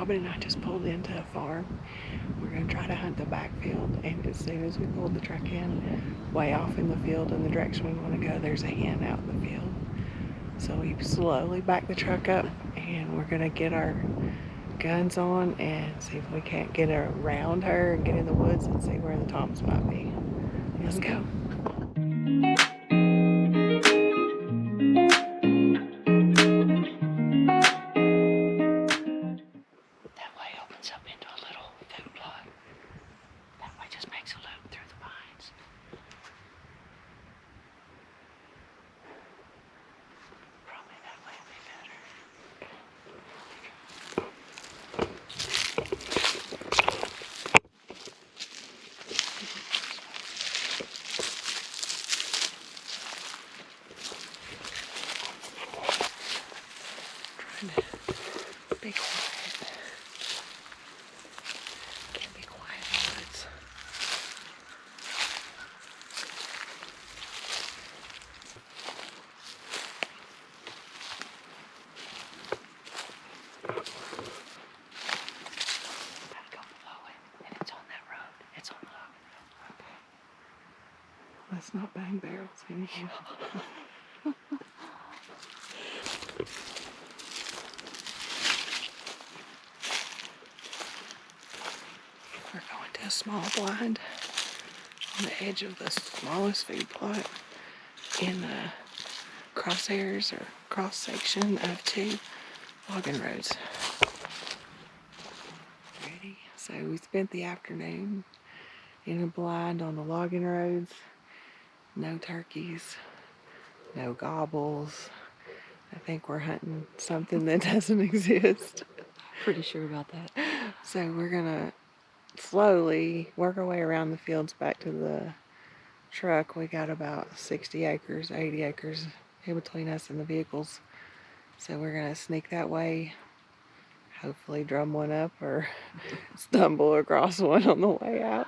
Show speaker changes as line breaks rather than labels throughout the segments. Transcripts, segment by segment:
Robyn and I just pulled into a farm. We're going to try to hunt the backfield, and as soon as we pulled the truck in, way off in the field in the direction we want to go, there's a hen out in the field. So we slowly back the truck up, and we're going to get our guns on and see if we can't get around her and get in the woods and see where the toms might be. Let's go. That way opens up into a little food plot. That way just makes a loop through the vines. Probably that way would be better. Trying to be quiet. Can't be quiet in the woods. Gotta go below it, and it's on that road. It's on the logging road. Okay. Let's not bang barrels anymore. We're going to a small blind on the edge of the smallest food plot in the crosshairs or cross section of 2 logging roads. Ready? So we spent the afternoon in a blind on the logging roads. No turkeys, no gobbles. I think we're hunting something that doesn't exist.
Pretty sure about that.
So we're gonna slowly work our way around the fields back to the truck. We got about 60 acres, 80 acres in between us and the vehicles. So we're gonna sneak that way, hopefully drum one up or stumble across one on the way out.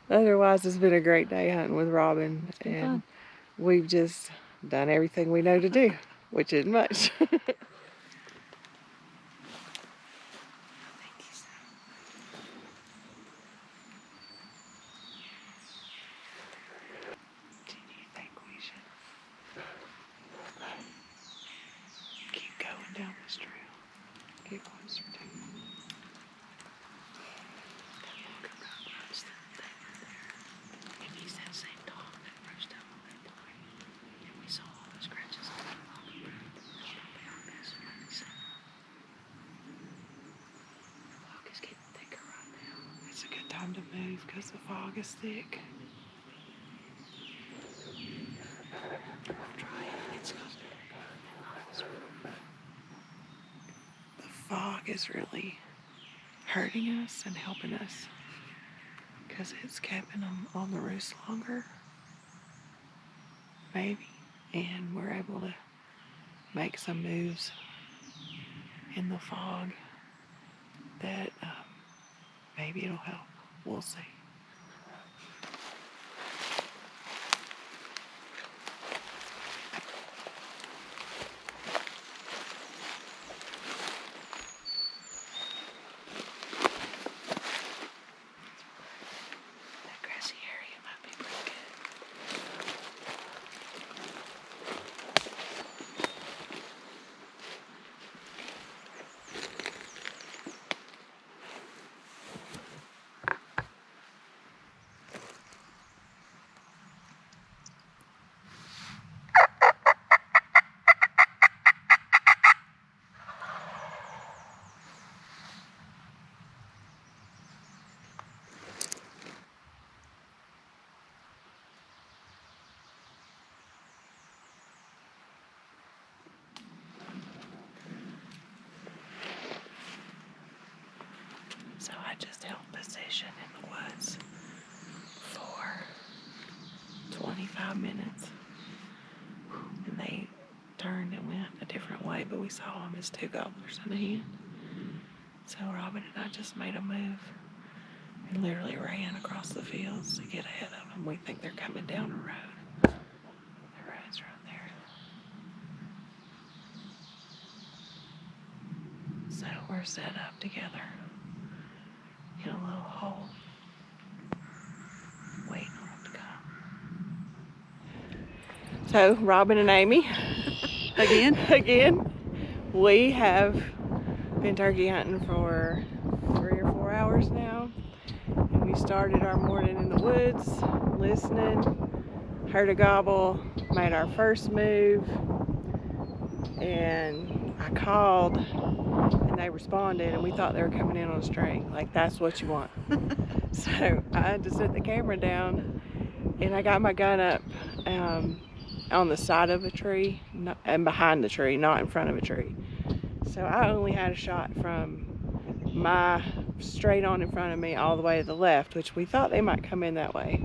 Otherwise, it's been a great day hunting with Robyn, and we've just done everything we know to do, which isn't much. Do you think we should keep going down this trail? Get closer to it. That logging road runs through the thing right there. And he's that same dog that roached up on that point. And we saw all those scratches on that logging road. Probably on this one. The fog is getting thicker right now. It's a good time to move because the fog is thick. The fog is really hurting us and helping us because it's keeping them on the roost longer, maybe, and we're able to make some moves in the fog that maybe it'll help. We'll see. That grassy area might be pretty good. So I just held position in the woods for 25 minutes. And they turned and went a different way, but we saw them as 2 gobblers and a hen. So Robyn and I just made a move and literally ran across the fields to get ahead of them. We think they're coming down a road. The road's right there. So we're are set up together in a little hole, waiting on them to come. So, Robyn and Amy, again, we have been turkey hunting for 3 or 4 hours now, and we started our morning in the woods, listening, heard a gobble, made our first move, and I called, and they responded, and we thought they were coming in on a string. Like, that's what you want. So I had to set the camera down, and I got my gun up on the side of a tree, and behind the tree, not in front of a tree. So I only had a shot from my straight on in front of me all the way to the left, which we thought they might come in that way.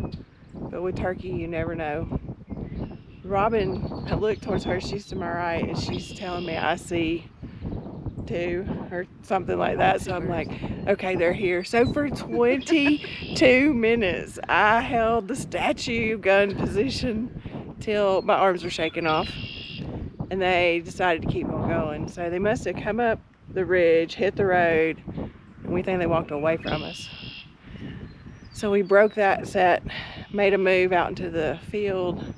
But with turkey, you never know. Robyn, I looked towards her, she's to my right, and she's telling me I see 2 or something like that. So I'm like, okay, they're here. So for 22 minutes, I held the statue gun position till my arms were shaking off, and they decided to keep on going. So they must have come up the ridge, hit the road, and we think they walked away from us. So we broke that set, made a move out into the field,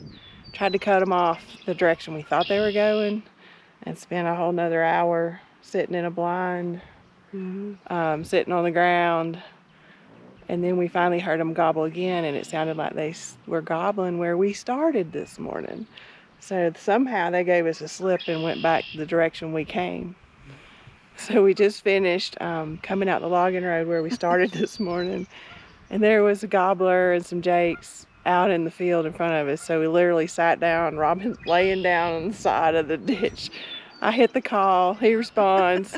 tried to cut them off the direction we thought they were going, and spent a whole nother hour sitting in a blind, sitting on the ground. And then we finally heard them gobble again, and it sounded like they were gobbling where we started this morning. So somehow they gave us a slip and went back the direction we came. So we just finished coming out the logging road where we started this morning, and there was a gobbler and some jakes out in the field in front of us. So we literally sat down. Robyn's laying down on the side of the ditch. I hit the call. He responds.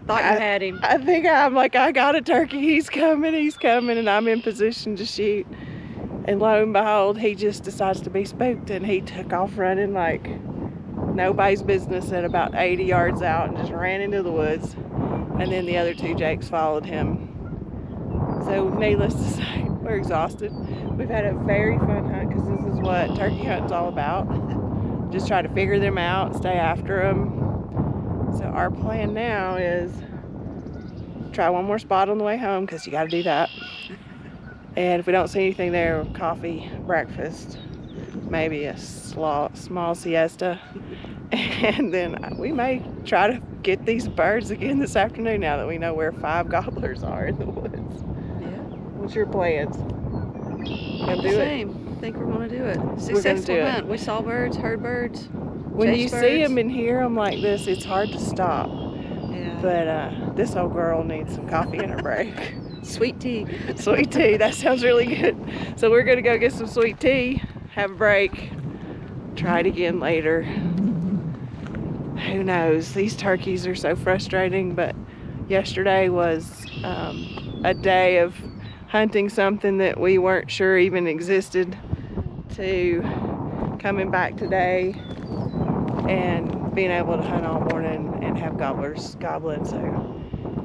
Thought you had him.
I think I'm like, I got a turkey. He's coming, and I'm in position to shoot. And lo and behold, he just decides to be spooked, and he took off running like nobody's business at about 80 yards out and just ran into the woods. And then the other 2 jakes followed him. So needless to say, we're exhausted. We've had a very fun hunt, because this is what turkey hunting's all about. Just try to figure them out, stay after them. So our plan now is try one more spot on the way home, because you got to do that. And if we don't see anything there, coffee, breakfast, maybe a small siesta. And then we may try to get these birds again this afternoon, now that we know where 5 gobblers are in the woods.
Yeah.
What's your plans? Gonna do it?
Same. I think we're going to do it. Successful hunt. We saw birds, heard birds.
When you see them and hear them like this, it's hard to stop.
Yeah.
But this old girl needs some coffee and a break.
Sweet tea.
Sweet tea, that sounds really good. So we're gonna go get some sweet tea, have a break, try it again later. Who knows? These turkeys are so frustrating, but yesterday was a day of hunting something that we weren't sure even existed, to coming back today and being able to hunt all morning and have gobblers gobbling. So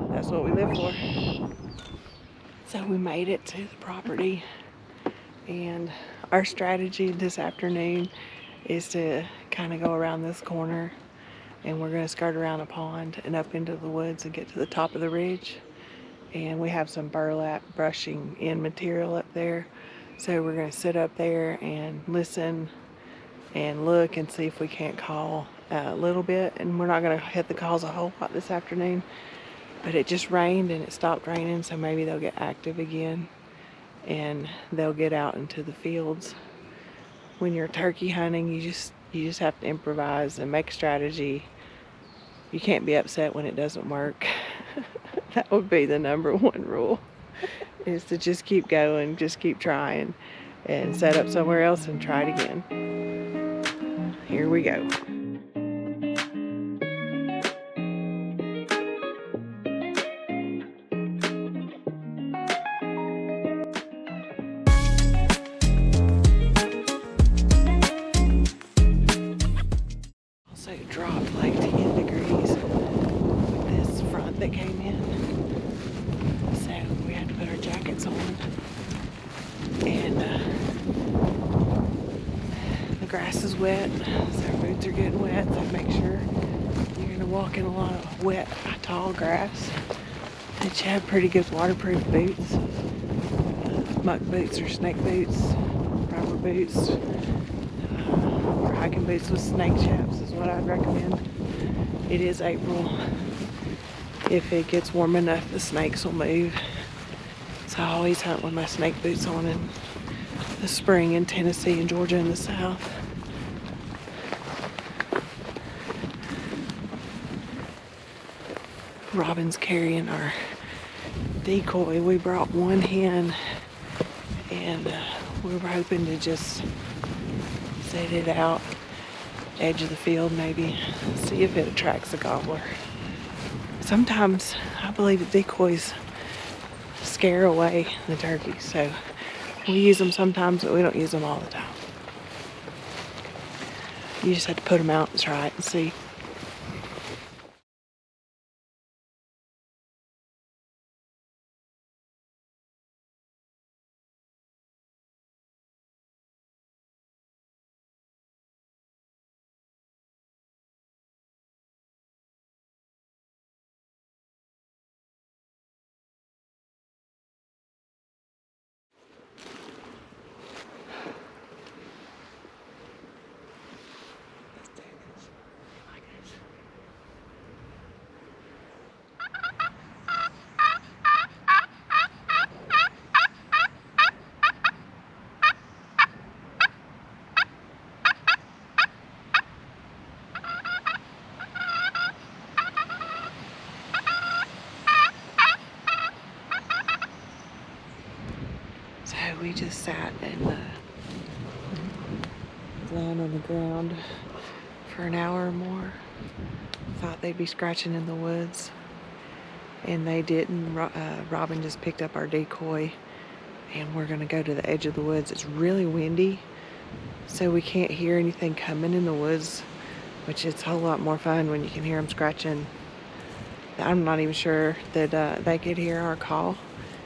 that's what we live for. So we made it to the property, and our strategy this afternoon is to kind of go around this corner, and we're going to skirt around a pond and up into the woods and get to the top of the ridge. And we have some burlap brushing in material up there, so we're going to sit up there and listen and look and see if we can't call a little bit. And we're not going to hit the calls a whole lot this afternoon, but it just rained and it stopped raining, so maybe they'll get active again and they'll get out into the fields. When you're turkey hunting, you just have to improvise and make a strategy. You can't be upset when it doesn't work. That would be the #1 rule, is to just keep going, just keep trying, and set up somewhere else and try it again. Here we go. Also dropped like 10 degrees with this front that came in, so we had to put our jackets on, and the grass is wet, so our boots are getting wet, so make sure you're in a walk in a lot of wet, tall grass. They should have pretty good waterproof boots. Muck boots or snake boots, rubber boots, or hiking boots with snake chaps is what I'd recommend. It is April. If it gets warm enough, the snakes will move. So I always hunt with my snake boots on in the spring in Tennessee and Georgia in the south. Robyn's carrying our decoy. We brought one hen, and we were hoping to just set it out edge of the field, maybe see if it attracts a gobbler. Sometimes I believe the decoys scare away the turkey, so we use them sometimes, but we don't use them all the time. You just have to put them out and try it and see. So we just sat and lying on the ground for an hour or more. Thought they'd be scratching in the woods, and they didn't. Robyn just picked up our decoy, and we're gonna go to the edge of the woods. It's really windy, so we can't hear anything coming in the woods, which is a whole lot more fun when you can hear them scratching. I'm not even sure that they could hear our call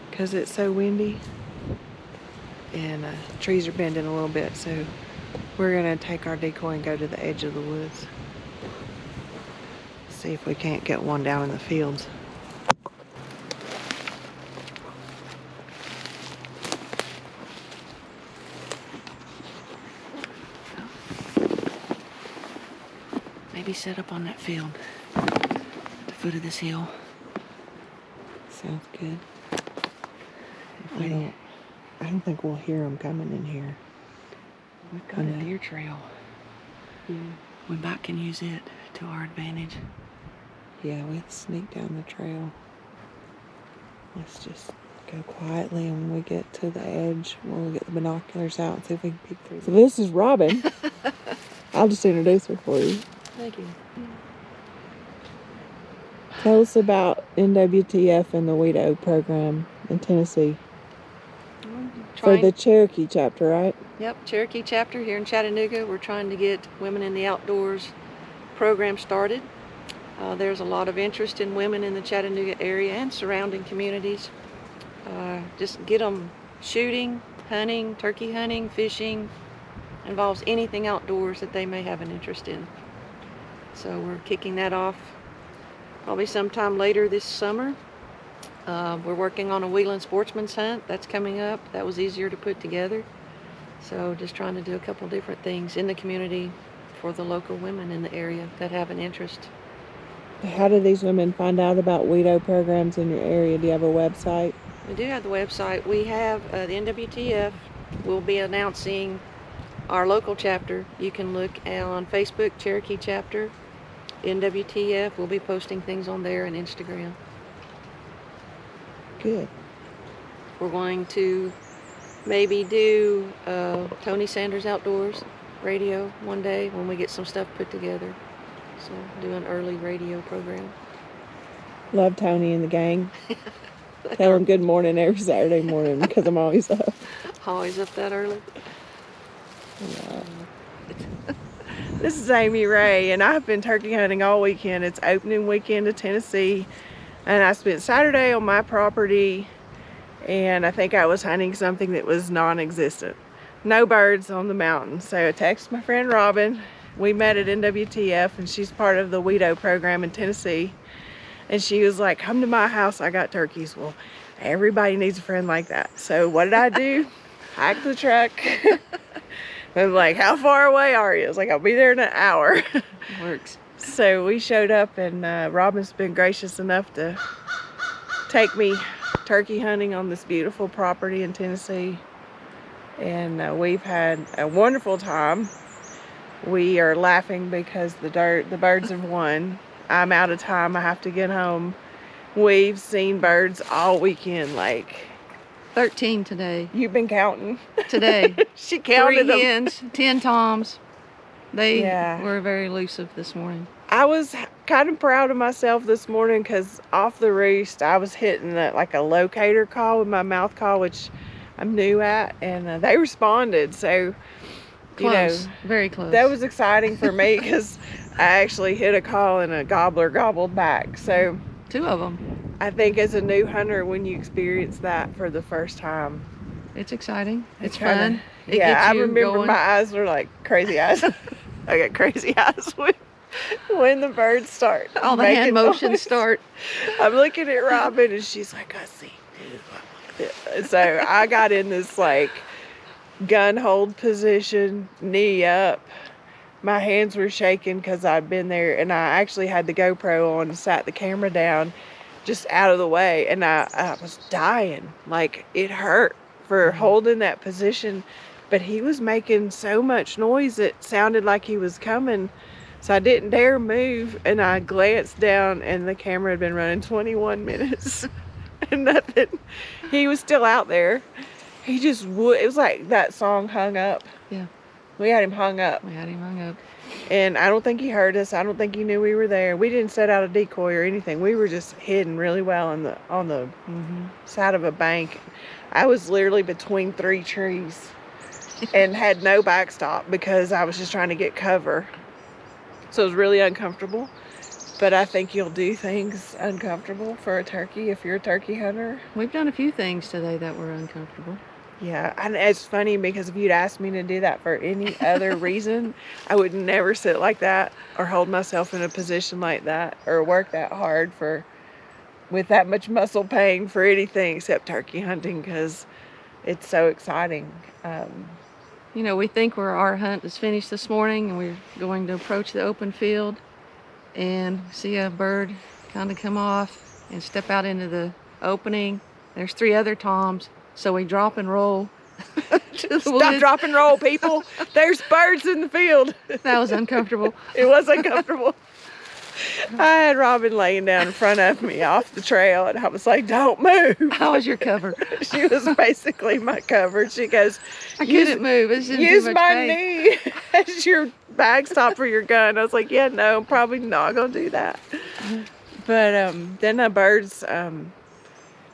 because it's so windy, and trees are bending a little bit, so we're gonna take our decoy and go to the edge of the woods. See if we can't get one down in the fields. Maybe set up on that field at the foot of this hill. Sounds good. I don't think we'll hear them coming in here. We've got a deer trail. Yeah. We about can use it to our advantage. Yeah, we have to sneak down the trail. Let's just go quietly, and when we get to the edge, we'll get the binoculars out and see if we can peek through. So this is Robyn. I'll just introduce her for you.
Thank you.
Tell us about NWTF and the Weed-O program in Tennessee. For the Cherokee chapter, right?
Yep, Cherokee chapter here in Chattanooga. We're trying to get Women in the Outdoors program started. There's a lot of interest in women in the Chattanooga area and surrounding communities. Just get them shooting, hunting, turkey hunting, fishing, involves anything outdoors that they may have an interest in. So we're kicking that off probably sometime later this summer. We're working on a Wheeling Sportsman's Hunt. That's coming up. That was easier to put together. So just trying to do a couple different things in the community for the local women in the area that have an interest.
How do these women find out about Weed-O programs in your area? Do you have a website?
We do have the website. We have the NWTF. We'll be announcing our local chapter. You can look on Facebook, Cherokee chapter, NWTF. We'll be posting things on there and Instagram.
Good.
We're going to maybe do Tony Sanders Outdoors radio one day when we get some stuff put together. So do an early radio program.
Love Tony and the gang. Tell them good morning every Saturday morning because I'm always up.
Always up that early.
Yeah. This is Amy Ray, and I've been turkey hunting all weekend. It's opening weekend of Tennessee, and I spent Saturday on my property, and I think I was hunting something that was non-existent. No birds on the mountain. So I texted my friend Robyn, we met at NWTF, and she's part of the WEDO program in Tennessee. And she was like, come to my house, I got turkeys. Well, everybody needs a friend like that. So what did I do? Hiked the truck. I'm like, how far away are you? I was like, I'll be there in an hour.
Works.
So we showed up, and Robyn's been gracious enough to take me turkey hunting on this beautiful property in Tennessee. And we've had a wonderful time. We are laughing because the birds have won. I'm out of time. I have to get home. We've seen birds all weekend. Like
13 today.
You've been counting.
Today.
She counted
3
them.
hens, 10 toms. They
Yeah.
were very elusive this morning.
I was kind of proud of myself this morning because off the roost, I was hitting like a locator call with my mouth call, which I'm new at, and they responded. So,
Close. Very close.
that was exciting for me because I actually hit a call and a gobbler gobbled back. So
2 of them.
I think as a new hunter, when you experience that for the first time,
It's exciting. It's
kinda,
fun. It
yeah,
gets
I
you
remember
going.
my eyes were like crazy eyes. I got crazy eyes when the birds start.
All the
making
hand motions
noise.
start.
I'm looking at Robyn, and she's like, I see. So I got in this like gun hold position, knee up. My hands were shaking because I'd been there, and I actually had the GoPro on and sat the camera down just out of the way, and I was dying. Like, it hurt for holding that position, but he was making so much noise it sounded like he was coming. So I didn't dare move, and I glanced down, and the camera had been running 21 minutes and nothing. He was still out there. He just would. It was like that song Hung Up.
Yeah.
We had him hung up.
We had him hung up.
And I don't think he heard us. I don't think he knew we were there. We didn't set out a decoy or anything. We were just hidden really well on the side of a bank. I was literally between 3 trees and had no backstop because I was just trying to get cover. So it was really uncomfortable. But I think you'll do things uncomfortable for a turkey if you're a turkey hunter.
We've done a few things today that were uncomfortable.
Yeah, and it's funny because if you'd asked me to do that for any other reason, I would never sit like that or hold myself in a position like that or work that hard with that much muscle pain for anything except turkey hunting because it's so exciting.
You know, we think our hunt is finished this morning and we're going to approach the open field and see a bird kind of come off and step out into the opening. There's 3 other toms. So we drop and roll to the
Stop,
woods.
drop, and roll, people. There's birds in the field.
That was uncomfortable.
It was uncomfortable. I had Robyn laying down in front of me off the trail, and I was like, don't move.
How was your cover?
She was basically my cover. She goes,
I couldn't move. It's just
use
too much
my
pain.
knee as your backstop for your gun. I was like, yeah, no, I'm probably not going to do that. But then the birds...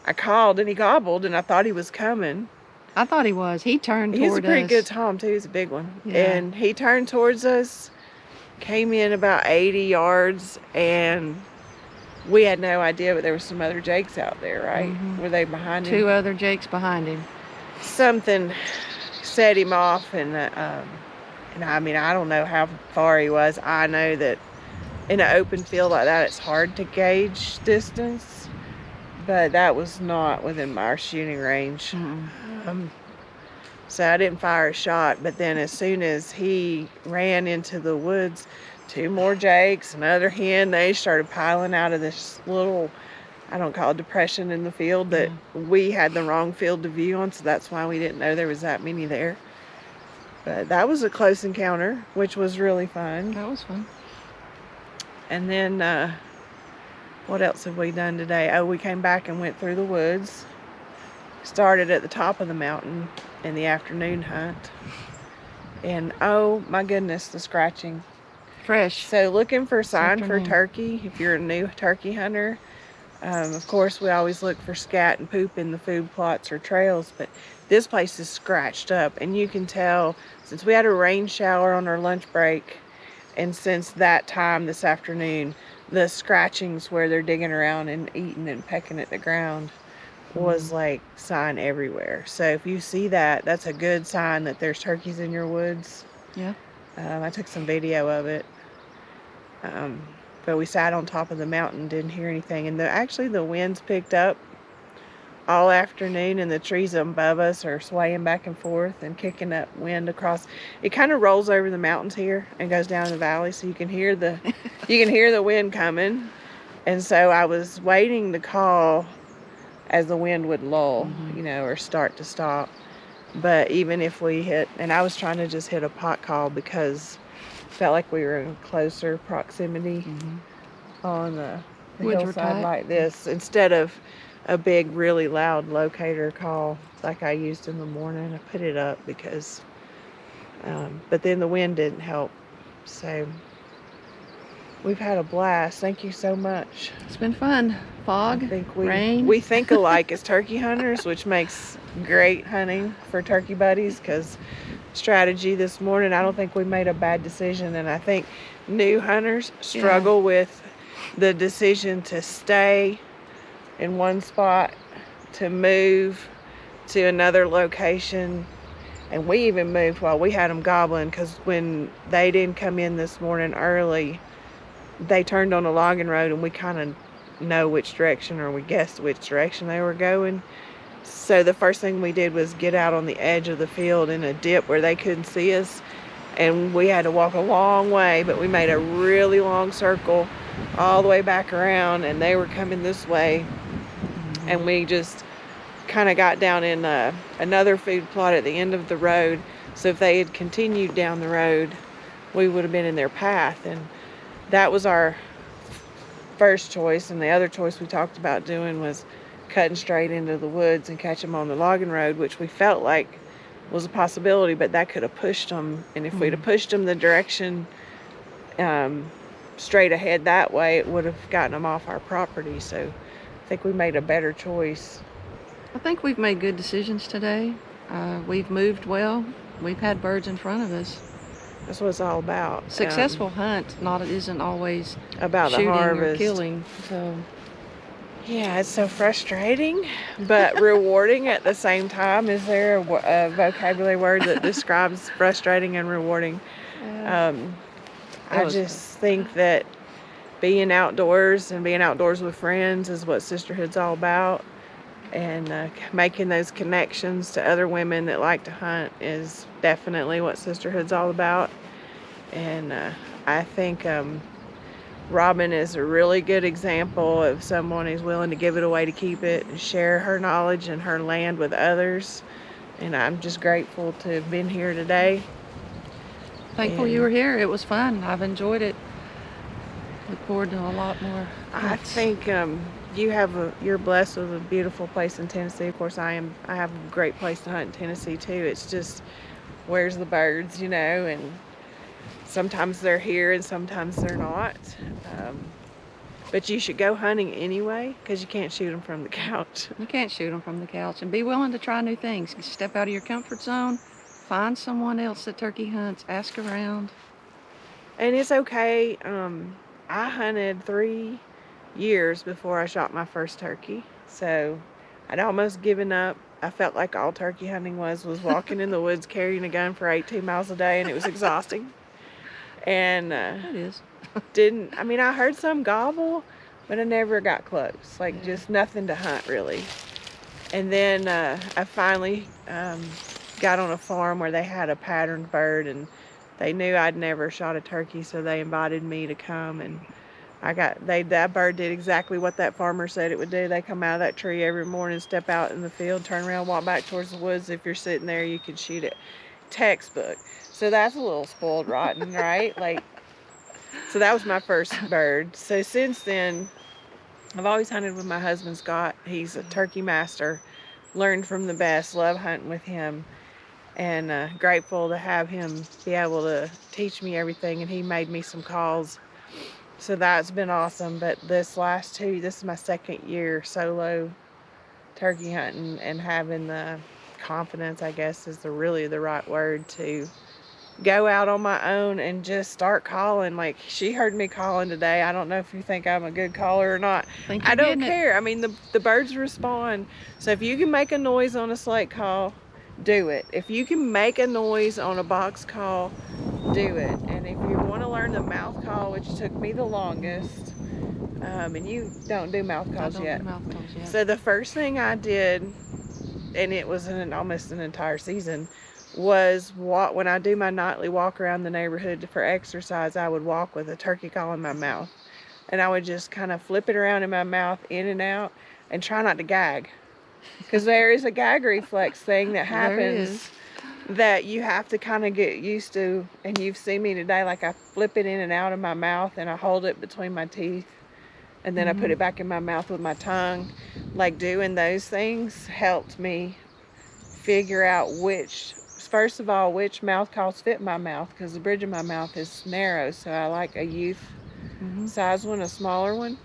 I called and he gobbled and I thought he was coming.
I thought he was. He turned toward us.
He's a pretty good tom too. He's a big one.
Yeah.
And he turned towards us, came in about 80 yards, and we had no idea, but there were some other jakes out there, right?
Mhm.
Were they behind him?
2 other jakes behind him.
Something set him off, and I mean, I don't know how far he was. I know that in an open field like that, it's hard to gauge distance. But that was not within our shooting range. So I didn't fire a shot. But then as soon as he ran into the woods, 2 more jakes, another hen, they started piling out of this little, I don't call it depression in the field that we had the wrong field of view on. So that's why we didn't know there was that many there. But that was a close encounter, which was really fun.
That was fun.
And then... what else have we done today? Oh, we came back and went through the woods. Started at the top of the mountain in the afternoon hunt. And oh my goodness, the scratching.
Fresh.
So looking for a sign for
afternoon.
turkey, if you're a new turkey hunter. Of course, we always look for scat and poop in the food plots or trails, but this place is scratched up. And you can tell, since we had a rain shower on our lunch break, and since that time this afternoon, the scratchings where they're digging around and eating and pecking at the ground was like sign everywhere. So if you see that, that's a good sign that there's turkeys in your woods.
Yeah.
I took some video of it. But we sat on top of the mountain, didn't hear anything. And actually the winds picked up all afternoon, and the trees above us are swaying back and forth and kicking up wind across. It kind of rolls over the mountains here and goes down the valley, so you can hear the wind coming. And so I was waiting to call as the wind would lull, or start to stop. But even if we hit, and I was trying to just hit a pot call because I felt like we were in closer proximity on the hillside like this, instead of a big, really loud locator call like I used in the morning. I put it up because, but then the wind didn't help. So we've had a blast. Thank you so much.
It's been fun. Fog, rain.
We think alike as turkey hunters, which makes great hunting for turkey buddies, because strategy this morning, I don't think we made a bad decision. And I think new hunters struggle with the decision to stay in one spot, to move to another location. And we even moved while we had them gobbling, because when they didn't come in this morning early, they turned on a logging road, and we kind of know which direction, or we guessed which direction they were going. So the first thing we did was get out on the edge of the field in a dip where they couldn't see us, and we had to walk a long way, but we made a really long circle all the way back around, and they were coming this way. And we just kind of got down in another food plot at the end of the road. So if they had continued down the road, we would have been in their path. And that was our first choice. And the other choice we talked about doing was cutting straight into the woods and catch them on the logging road, which we felt like was a possibility, but that could have pushed them. And if we'd have pushed them the direction straight ahead that way, it would have gotten them off our property. So I think we made a better choice.
I think we've made good decisions today. We've moved well. We've had birds in front of us.
That's what it's all about.
Successful hunt isn't always
about
shooting
the harvest
or killing. So
yeah, it's so frustrating, but rewarding at the same time. Is there a vocabulary word that describes frustrating and rewarding? I just think that being outdoors and being outdoors with friends is what Sisterhood's all about. And making those connections to other women that like to hunt is definitely what Sisterhood's all about. And I think Robyn is a really good example of someone who's willing to give it away to keep it and share her knowledge and her land with others. And I'm just grateful to have been here today.
Thankful you were here. It was fun. I've enjoyed it. Look forward to a lot more hunts.
I think you're blessed with a beautiful place in Tennessee. Of course, I have a great place to hunt in Tennessee too. It's just, where's the birds, and sometimes they're here and sometimes they're not. But you should go hunting anyway, because you can't shoot them from the couch.
You can't shoot them from the couch. And be willing to try new things. Step out of your comfort zone. Find someone else that turkey hunts. Ask around.
And it's okay. I hunted 3 years before I shot my first turkey. So I'd almost given up. I felt like all turkey hunting was walking in the woods carrying a gun for 18 miles a day, and it was exhausting. And
it is.
I heard some gobble, but I never got close. Just nothing to hunt really. And then I finally got on a farm where they had a patterned bird, and they knew I'd never shot a turkey, so they invited me to come. And that bird did exactly what that farmer said it would do. They come out of that tree every morning, step out in the field, turn around, walk back towards the woods. If you're sitting there, you can shoot it. Textbook. So that's a little spoiled rotten, right? So that was my first bird. So since then, I've always hunted with my husband, Scott. He's a turkey master. Learned from the best. Love hunting with him. And grateful to have him be able to teach me everything. And he made me some calls. So that's been awesome. But this is my second year solo turkey hunting, and having the confidence, I guess is really the right word, to go out on my own and just start calling. She heard me calling today. I don't know if you think I'm a good caller or not. I don't care. The birds respond. So if you can make a noise on a slate call, do it. If you can make a noise on a box call, do it. And if you want to learn the mouth call, which took me the longest, and you don't do mouth calls yet.
do mouth calls yet.
So the first thing I did, and it was almost an entire season, was when I do my nightly walk around the neighborhood for exercise, I would walk with a turkey call in my mouth. And I would just kind of flip it around in my mouth, in and out, and try not to gag. Because there is a gag reflex thing that happens that you have to kind of get used to. And you've seen me today, like I flip it in and out of my mouth and I hold it between my teeth. And then I put it back in my mouth with my tongue. Like doing those things helped me figure out first of all, which mouth calls fit my mouth. Because the bridge of my mouth is narrow. So I like a youth size one, a smaller one.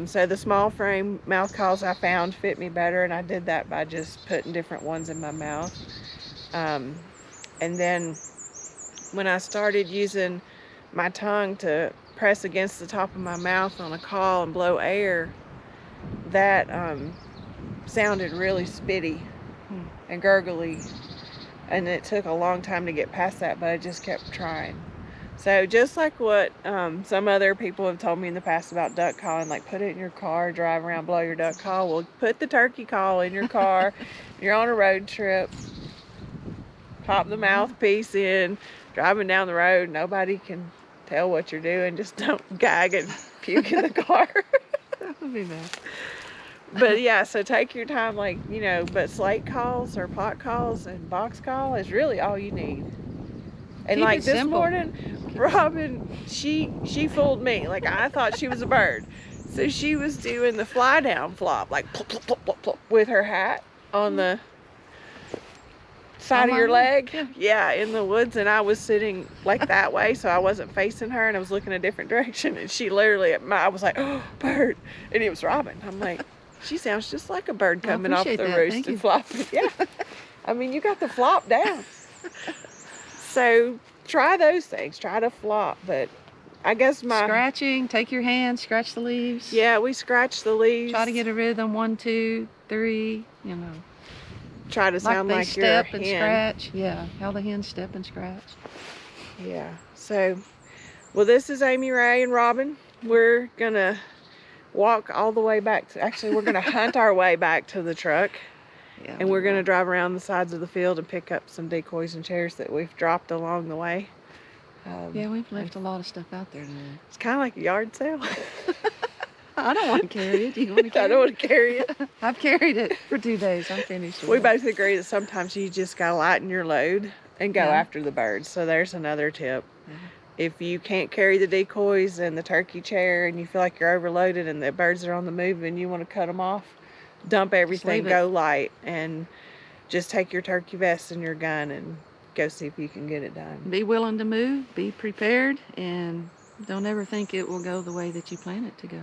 So the small frame mouth calls I found fit me better, and I did that by just putting different ones in my mouth. And then when I started using my tongue to press against the top of my mouth on a call and blow air, that sounded really spitty and gurgly, and it took a long time to get past that, but I just kept trying. So just like what some other people have told me in the past about duck calling, like put it in your car, drive around, blow your duck call. Well, put the turkey call in your car. You're on a road trip. Pop the mouthpiece in, driving down the road. Nobody can tell what you're doing. Just don't gag and puke in the car.
That would be nice.
But yeah, so take your time, like, but slate calls or pot calls and box call is really all you need. And
Keep
like
it
this
simple.
morning, Robyn, she fooled me. Like I thought she was a bird. So she was doing the fly down flop, like plop, plop, plop, plop, plop, with her hat on the side of your leg. Yeah, in the woods. And I was sitting like that way, so I wasn't facing her, and I was looking a different direction. And she literally, I was like, oh, bird. And it was Robyn. I'm like, she sounds just like a bird coming off the roost and flopping. Yeah. I mean, you got the flop down. So try those things. Try to flop. But I guess
scratching. Take your hand, scratch the leaves.
Yeah, we scratch the leaves.
Try to get a rhythm. 1, 2, 3.
Try to sound like you're a hen.
Step and scratch. Yeah, how the hens step and scratch.
Yeah. So, well, this is Amy Ray and Robyn. We're gonna walk all the way back to. Actually, we're gonna hunt our way back to the truck. Yeah, and we're going to drive around the sides of the field and pick up some decoys and chairs that we've dropped along the way.
Yeah, we've left a lot of stuff out there today.
It's kind of like a yard sale.
I don't want to carry it. Do you want to carry it?
I don't want to carry it.
I've carried it for 2 days. I'm finished with
We
it.
both agree that sometimes you just got to lighten your load and go after the birds. So there's another tip. If you can't carry the decoys and the turkey chair and you feel like you're overloaded and the birds are on the move and you want to cut them off, dump everything, go light, and just take your turkey vest and your gun and go see if you can get it done.
Be willing to move, be prepared, and don't ever think it will go the way that you plan it to go.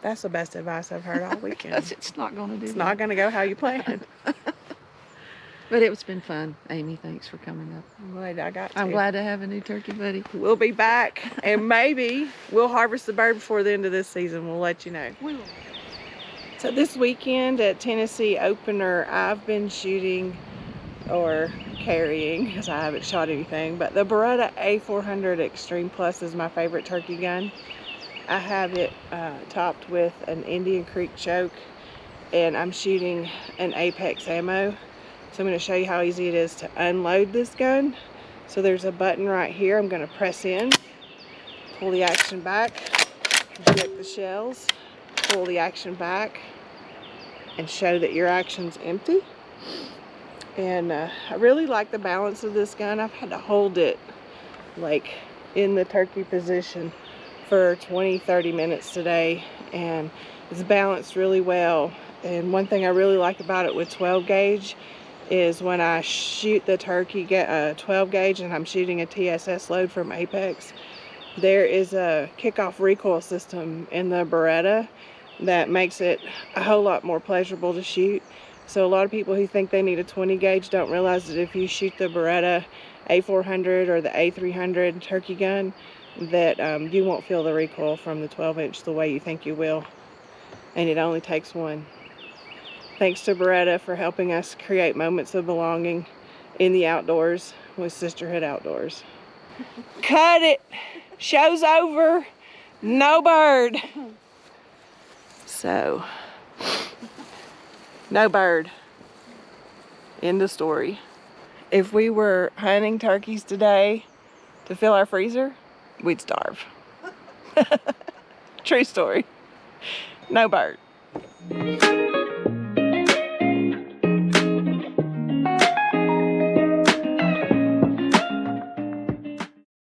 That's the best advice I've heard all weekend.
Because it's not going to do
It's not going to go how you planned.
But it's been fun. Amy, thanks for coming up.
I'm glad I got to.
I'm glad to have a new turkey buddy.
We'll be back, and maybe we'll harvest the bird before the end of this season. We'll let you know.
We will.
So this weekend at Tennessee Opener, I've been shooting or carrying, because I haven't shot anything, but the Beretta A400 Extreme Plus is my favorite turkey gun. I have it topped with an Indian Creek choke, and I'm shooting an Apex ammo. So I'm going to show you how easy it is to unload this gun. So there's a button right here. I'm going to press in, pull the action back, eject the shells, pull the action back, and show that your action's empty. And I really like the balance of this gun. I've had to hold it like in the turkey position for 20-30 minutes today, and it's balanced really well. And one thing I really like about it with 12 gauge is when I shoot the turkey 12 gauge and I'm shooting a TSS load from Apex, there is a kickoff recoil system in the Beretta that makes it a whole lot more pleasurable to shoot. So a lot of people who think they need a 20 gauge don't realize that if you shoot the Beretta A400 or the A300 turkey gun, that you won't feel the recoil from the 12-inch the way you think you will. And it only takes one. Thanks to Beretta for helping us create moments of belonging in the outdoors with Sisterhood Outdoors. Cut it. Show's over. No bird. So, no bird. End of story. If we were hunting turkeys today to fill our freezer, we'd starve. True story. No bird.